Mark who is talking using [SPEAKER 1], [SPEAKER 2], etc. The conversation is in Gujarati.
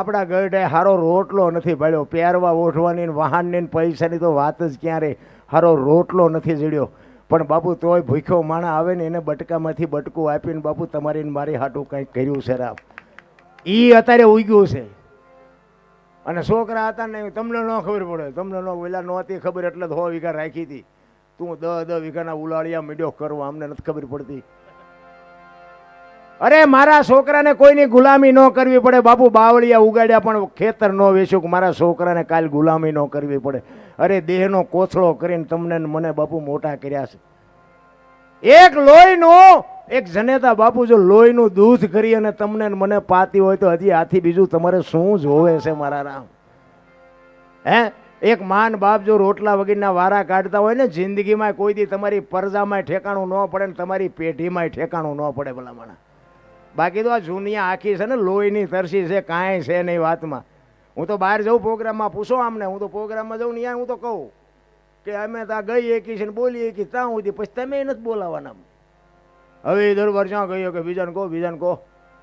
[SPEAKER 1] આપણા ગઢે હારો રોટલો નથી ભાળ્યો, પહેરવા ઓઢવાની ને વાહનની ને પૈસાની તો વાત જ ક્યાં રે, હારો રોટલો નથી જડ્યો. પણ બાપુ તોય ભૂખ્યો માણસ આવે ને એને બટકામાંથી બટકું આપીને બાપુ તમારી ને મારી હાટું કંઈક કર્યું છે રામ, એ અત્યારે ઉગ્યું છે. અને છોકરા હતા ને તમને ન ખબર પડે, તમને ન ઓલા નહોતી ખબર એટલે 100 વીઘા રાખી હતી, તું 10 વીઘાના ઉલાળિયા મીડ્યો કરવા, અમને નથી ખબર પડતી. અરે મારા છોકરાને કોઈની ગુલામી ન કરવી પડે બાપુ, બાવળિયા ઉગાડ્યા પણ ખેતર ન વેચ્યું કે મારા છોકરાને કાલ ગુલામી ન કરવી પડે. અરે દેહનો કોથળો કરીને તમને મને બાપુ મોટા કર્યા છે. એક લોહીનું એક જનેતા બાપુ જો લોહીનું દૂધ કરી અને તમને મને પાતી હોય તો હજી આથી બીજું તમારે શું જોવે છે મારા રામ? હે, એક માન બાપ જો રોટલા વગરના વારા કાઢતા હોય ને જિંદગીમાં કોઈ દી તમારી પરજામાં ઠેકાણું ન પડે ને તમારી પેઢીમાં ઠેકાણું ન પડે ભલા માણા. બાકી તો આ જુનિયા આખી છે ને લોહીની તરસી છે, કાંઈ છે નહીં વાતમાં. હું તો બહાર જાઉં પ્રોગ્રામમાં, પૂછો આમને, હું તો પ્રોગ્રામમાં જાઉં ને હું તો કહું કે અમે ત્યાં ગઈ એકી છે ને બોલી એકી ત્યાં સુધી, પછી તમે નથી બોલાવાના. હવે દર વર્ષ ક્યાં ગયો કે બીજાને કહો, બીજાને કહો.